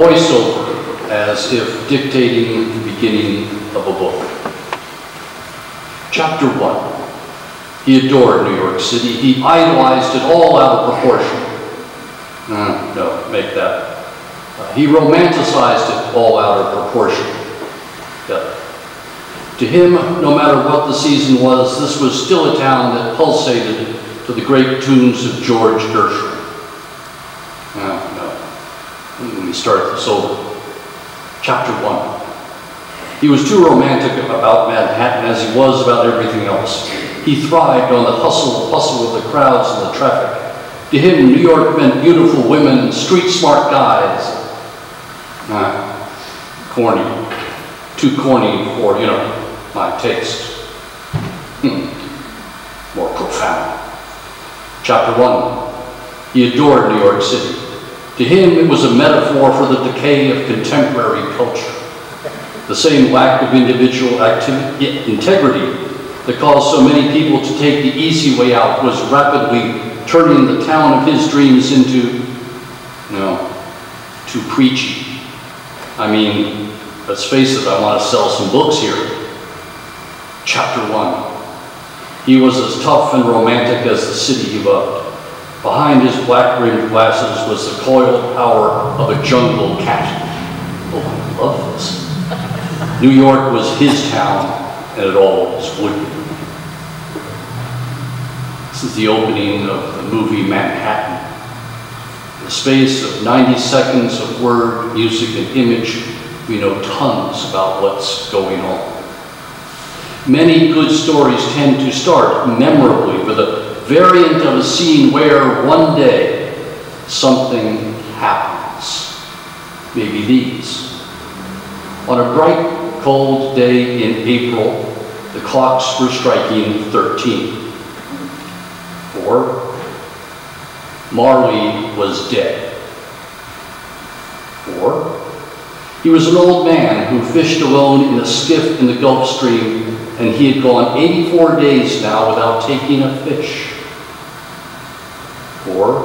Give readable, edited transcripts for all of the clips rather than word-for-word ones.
voiceover as if dictating the beginning of a book. Chapter 1. He adored New York City. He idolized it all out of proportion. No, make that. He romanticized it all out of proportion. Yeah. To him, no matter what the season was, this was still a town that pulsated to the great tunes of George Gershwin. Let me start this over. Chapter 1. He was too romantic about Manhattan as he was about everything else. He thrived on the hustle of the crowds and the traffic. To him, New York meant beautiful women and street-smart guys. Corny. Too corny for, my taste. More profound. Chapter 1. He adored New York City. To him, it was a metaphor for the decay of contemporary culture. The same lack of individual integrity that caused so many people to take the easy way out was rapidly turning the town of his dreams into, too preachy. I mean, let's face it, I want to sell some books here. Chapter 1. He was as tough and romantic as the city he loved. Behind his black-rimmed glasses was the coiled power of a jungle cat. Oh, I love this. New York was his town, and it always would be. This is the opening of the movie Manhattan. In the space of 90 seconds of word, music, and image, we know tons about what's going on. Many good stories tend to start memorably with a variant of a scene where one day something happens. Maybe these. On a bright, cold day in April, the clocks were striking 13. Or Marley was dead. Or he was an old man who fished alone in a skiff in the Gulf Stream, and he had gone 84 days now without taking a fish. Or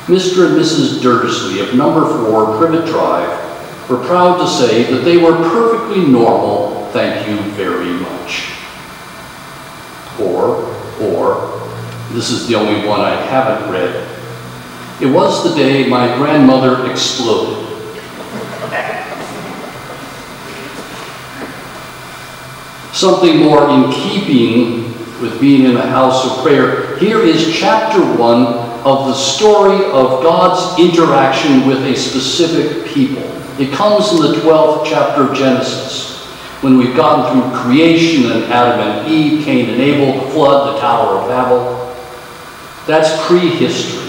Mr. and Mrs. Dursley of number 4 Privet Drive were proud to say that they were perfectly normal, thank you very much. Or, this is the only one I haven't read, it was the day my grandmother exploded. Something more in keeping with being in a house of prayer. Here is chapter 1 of the story of God's interaction with a specific people. It comes in the 12th chapter of Genesis, when we've gotten through creation and Adam and Eve, Cain and Abel, the flood, the Tower of Babel. That's prehistory,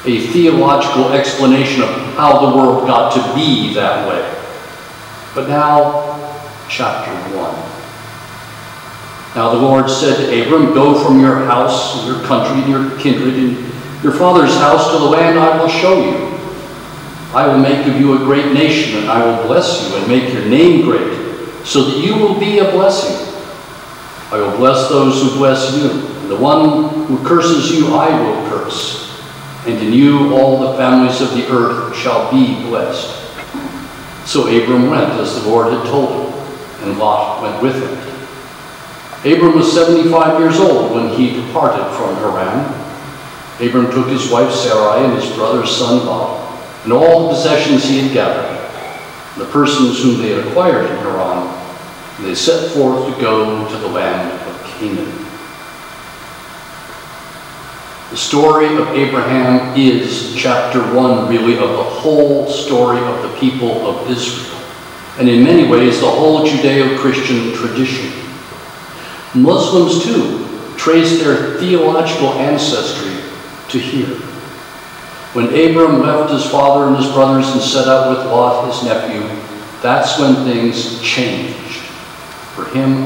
a theological explanation of how the world got to be that way. But now, chapter 1. Now the Lord said to Abram, go from your house, and your country, and your kindred, and your father's house to the land I will show you. I will make of you a great nation, and I will bless you and make your name great, so that you will be a blessing. I will bless those who bless you, and the one who curses you I will curse. And in you all the families of the earth shall be blessed. So Abram went as the Lord had told him, and Lot went with him. Abram was 75 years old when he departed from Haran. Abram took his wife Sarai and his brother's son Lot, and all the possessions he had gathered, and the persons whom they had acquired in Haran, and they set forth to go to the land of Canaan. The story of Abraham is chapter 1, really, of the whole story of the people of Israel, and in many ways the whole Judeo-Christian tradition. Muslims, too, trace their theological ancestry to here. When Abram left his father and his brothers and set out with Lot, his nephew, that's when things changed for him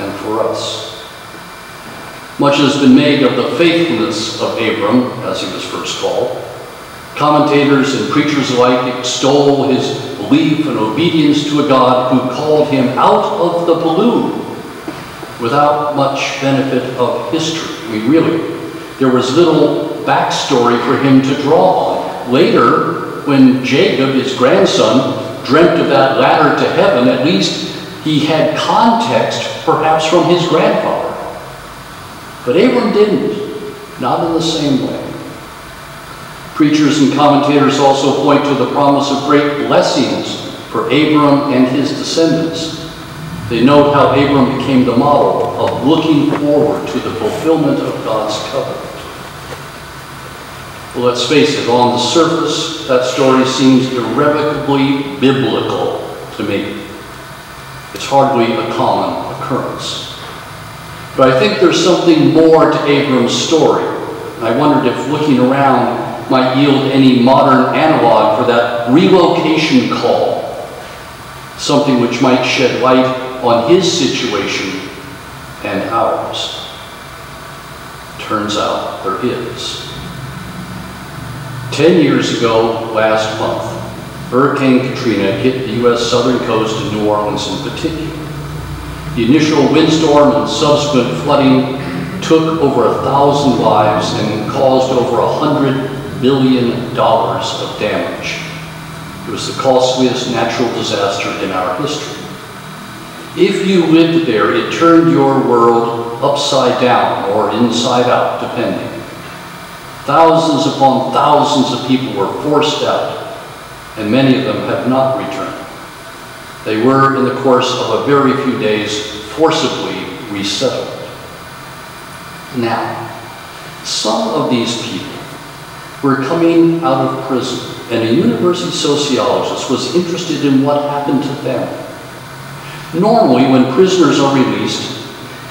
and for us. Much has been made of the faithfulness of Abram, as he was first called. Commentators and preachers alike extol his belief and obedience to a God who called him out of the balloon without much benefit of history. I mean, really, there was little backstory for him to draw on. Later, when Jacob, his grandson, dreamt of that ladder to heaven, at least he had context, perhaps from his grandfather. But Abram didn't, not in the same way. Preachers and commentators also point to the promise of great blessings for Abram and his descendants. They note how Abram became the model of looking forward to the fulfillment of God's covenant. Well, let's face it, on the surface, that story seems irrevocably biblical to me. It's hardly a common occurrence. But I think there's something more to Abram's story. I wondered if looking around might yield any modern analog for that relocation call, something which might shed light on his situation and ours. Turns out there is. 10 years ago, last month, Hurricane Katrina hit the U.S. southern coast and New Orleans in particular. The initial windstorm and subsequent flooding took over 1,000 lives and caused over $100 billion of damage. It was the costliest natural disaster in our history. If you lived there, it turned your world upside down or inside out, depending. Thousands upon thousands of people were forced out, and many of them have not returned. They were, in the course of a very few days, forcibly resettled. Now, some of these people were coming out of prison, and a university sociologist was interested in what happened to them. Normally, when prisoners are released,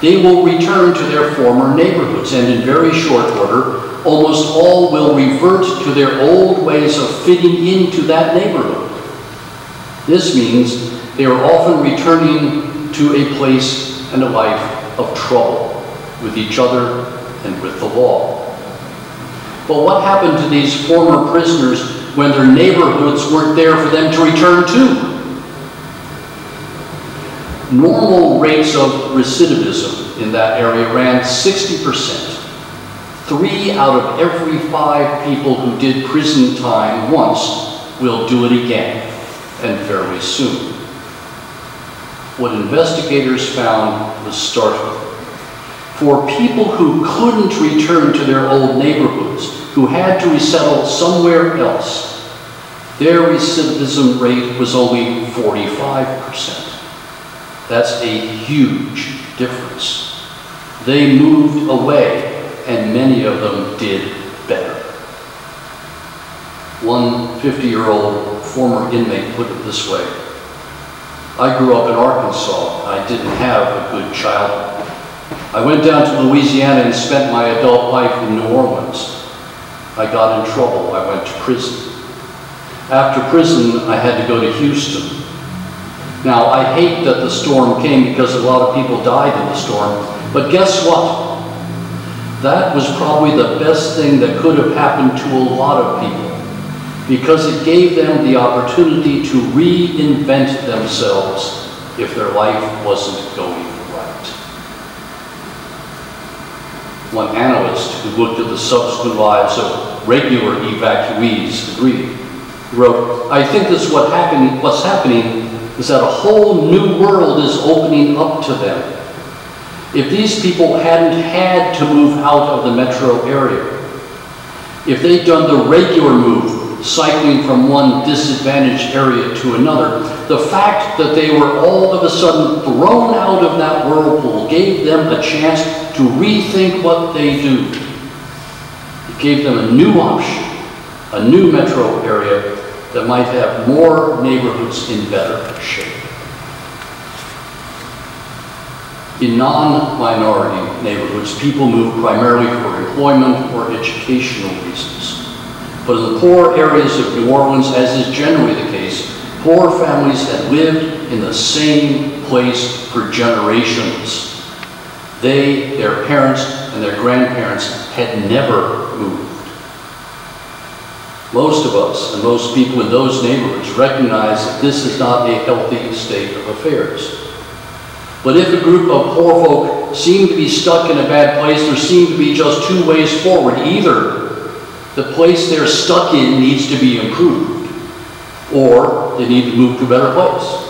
they will return to their former neighborhoods, and in very short order, almost all will revert to their old ways of fitting into that neighborhood. This means they are often returning to a place and a life of trouble with each other and with the law. But what happened to these former prisoners when their neighborhoods weren't there for them to return to? Normal rates of recidivism in that area ran 60%. 3 out of every 5 people who did prison time once will do it again, and fairly soon. What investigators found was startling. For people who couldn't return to their old neighborhoods, who had to resettle somewhere else, their recidivism rate was only 45%. That's a huge difference. They moved away, and many of them did better. One 50-year-old former inmate put it this way: I grew up in Arkansas. I didn't have a good childhood. I went down to Louisiana and spent my adult life in New Orleans. I got in trouble. I went to prison. After prison, I had to go to Houston. Now, I hate that the storm came because a lot of people died in the storm, but guess what? That was probably the best thing that could have happened to a lot of people, because it gave them the opportunity to reinvent themselves if their life wasn't going right. One analyst who looked at the subsequent lives of regular evacuees agreed. He wrote, I think this is what's happening is that a whole new world is opening up to them. If these people hadn't had to move out of the metro area, if they'd done the regular move, cycling from one disadvantaged area to another, the fact that they were all of a sudden thrown out of that whirlpool gave them a chance to rethink what they do. It gave them a new option, a new metro area that might have more neighborhoods in better shape. In non-minority neighborhoods, people move primarily for employment or educational reasons. But in the poor areas of New Orleans, as is generally the case, poor families had lived in the same place for generations. They, their parents, and their grandparents had never moved. Most of us and most people in those neighborhoods recognize that this is not a healthy state of affairs. But if a group of poor folk seem to be stuck in a bad place, there seem to be just two ways forward. Either the place they're stuck in needs to be improved, or they need to move to a better place.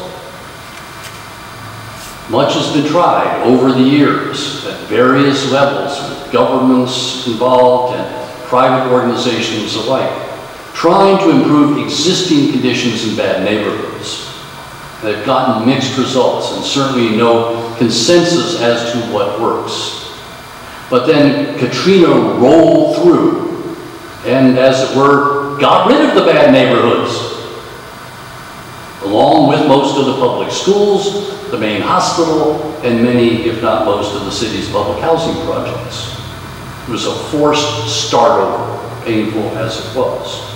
Much has been tried over the years at various levels with governments involved and private organizations alike, trying to improve existing conditions in bad neighborhoods. They've gotten mixed results and certainly no consensus as to what works. But then Katrina rolled through and, as it were, got rid of the bad neighborhoods, along with most of the public schools, the main hospital, and many, if not most, of the city's public housing projects. It was a forced start over, painful as it was.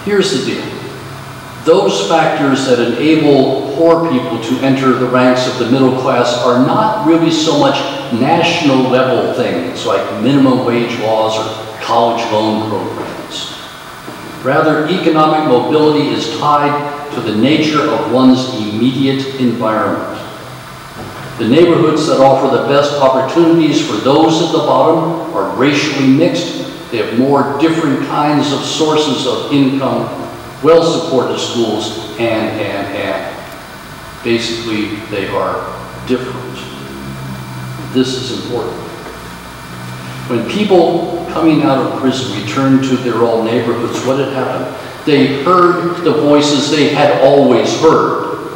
Here's the deal. Those factors that enable poor people to enter the ranks of the middle class are not really so much national level things like minimum wage laws or college loan programs. Rather, economic mobility is tied to the nature of one's immediate environment. The neighborhoods that offer the best opportunities for those at the bottom are racially mixed. They have more different kinds of sources of income, well-supported schools, and. Basically, they are different. This is important. When people coming out of prison returned to their old neighborhoods, what had happened? They heard the voices they had always heard,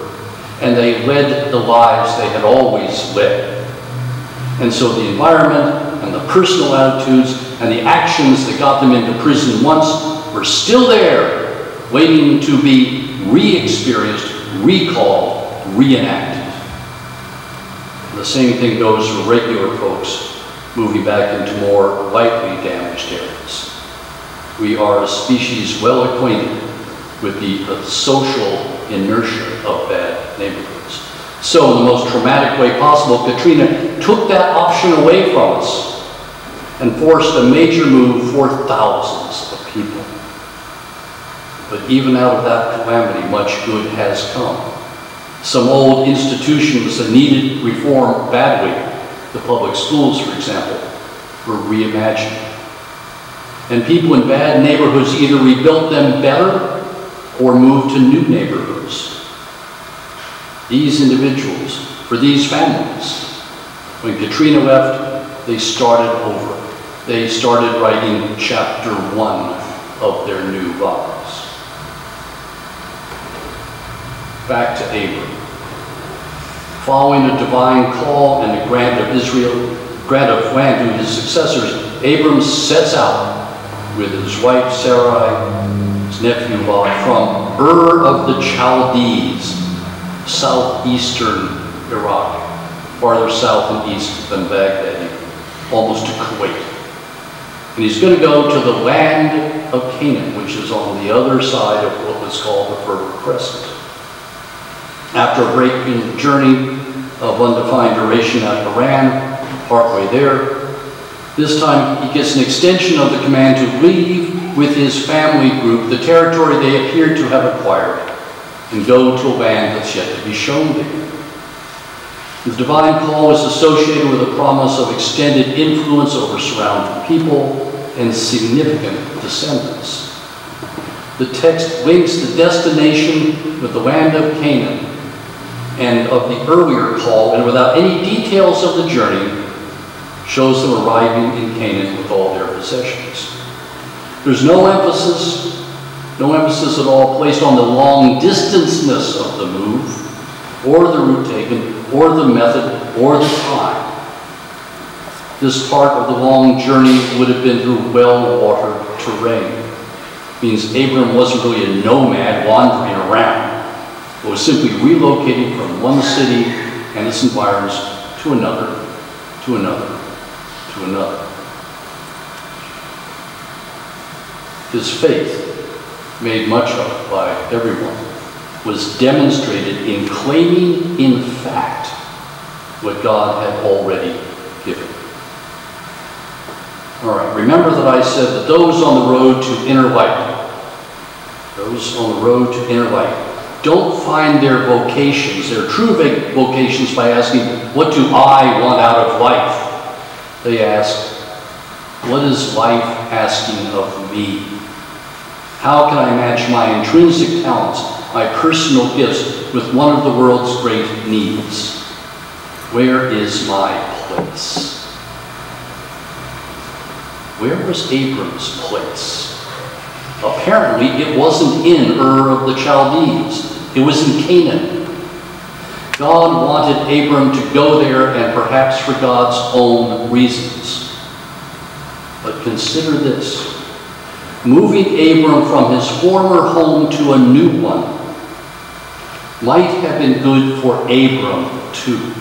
and they led the lives they had always led. And so the environment and the personal attitudes and the actions that got them into prison once were still there, waiting to be re-experienced, recalled, reenacted. And the same thing goes for regular folks moving back into more lightly damaged areas. We are a species well acquainted with the social inertia of bad neighborhoods. So in the most traumatic way possible, Katrina took that option away from us and forced a major move for thousands of people. But even out of that calamity, much good has come. Some old institutions that needed reform badly, the public schools, for example, were reimagined. And people in bad neighborhoods either rebuilt them better or moved to new neighborhoods. These individuals, for these families, when Katrina left, they started over. They started writing chapter 1 of their new lives. Back to Abram. Following a divine call and the grant of land to his successors, Abram sets out with his wife Sarai, his nephew Lot, from Ur of the Chaldees, southeastern Iraq, farther south and east than Baghdad, almost to Kuwait. And he's going to go to the land of Canaan, which is on the other side of what was called the Fertile Crescent. After a break-in journey of undefined duration at Haran, partway there, this time he gets an extension of the command to leave with his family group the territory they appeared to have acquired and go to a land that's yet to be shown them. The divine call is associated with a promise of extended influence over surrounding people and significant descendants. The text links the destination with the land of Canaan and of the earlier call, and without any details of the journey, shows them arriving in Canaan with all their possessions. There's no emphasis at all placed on the long distanceness of the move, or the route taken, or the method, or the time. This part of the long journey would have been through well-watered terrain. It means Abram wasn't really a nomad wandering around. It was simply relocating from one city and its environs to another, to another, to another. His faith, made much of by everyone, was demonstrated in claiming in fact what God had already given. All right, remember that I said that those on the road to inner light, don't find their vocations, their true vocations, by asking, what do I want out of life? They ask, what is life asking of me? How can I match my intrinsic talents, my personal gifts, with one of the world's great needs? Where is my place? Where was Abram's place? Apparently, it wasn't in Ur of the Chaldees. It was in Canaan. God wanted Abram to go there, and perhaps for God's own reasons. But consider this. Moving Abram from his former home to a new one might have been good for Abram too.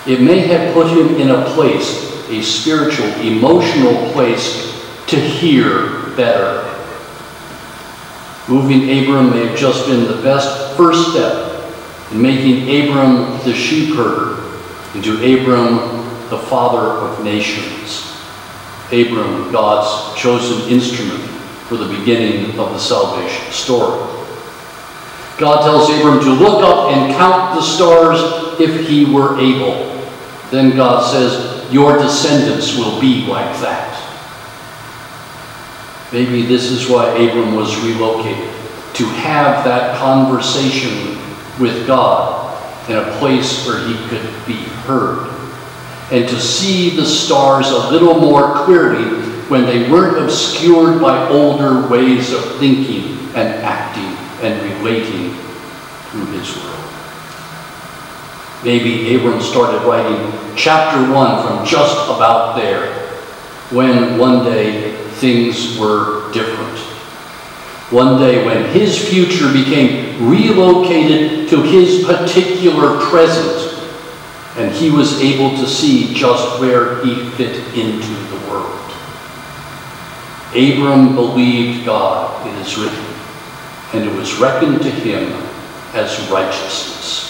It may have put him in a place, a spiritual, emotional place, to hear better. Moving Abram may have just been the best first step in making Abram the sheep herder into Abram the father of nations. Abram, God's chosen instrument for the beginning of the salvation story. God tells Abram to look up and count the stars if he were able. Then God says, your descendants will be like that. Maybe this is why Abram was relocated, to have that conversation with God in a place where he could be heard, and to see the stars a little more clearly when they weren't obscured by older ways of thinking and acting and relating through his world. Maybe Abram started writing chapter 1 from just about there, when one day things were different. One day when his future became relocated to his particular present, and he was able to see just where he fit into the world. Abram believed God, it is written, and it was reckoned to him as righteousness.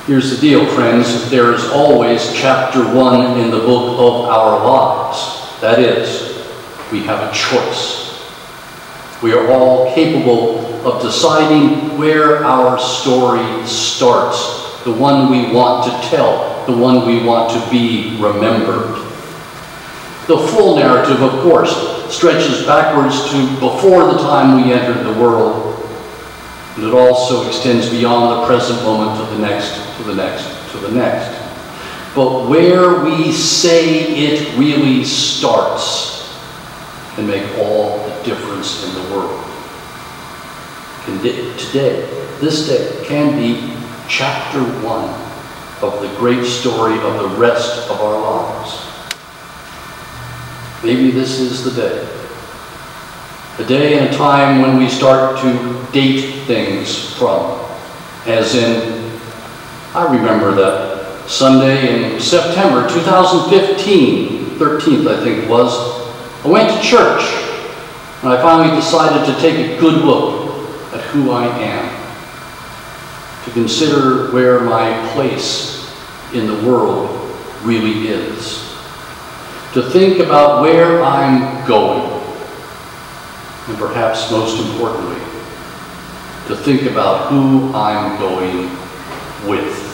Here's the deal, friends. There is always chapter 1 in the book of our lives. That is, we have a choice. We are all capable of deciding where our story starts, the one we want to tell, the one we want to be remembered. The full narrative, of course, stretches backwards to before the time we entered the world, and it also extends beyond the present moment to the next, to the next, to the next. But where we say it really starts can make all the difference in the world. Today, this day, can be chapter 1 of the great story of the rest of our lives. Maybe this is the day. A day and a time when we start to date things from. As in, I remember that Sunday in September 2015, 13th I think it was, I went to church and I finally decided to take a good look at who I am, to consider where my place in the world really is, to think about where I'm going, and perhaps most importantly, to think about who I'm going with.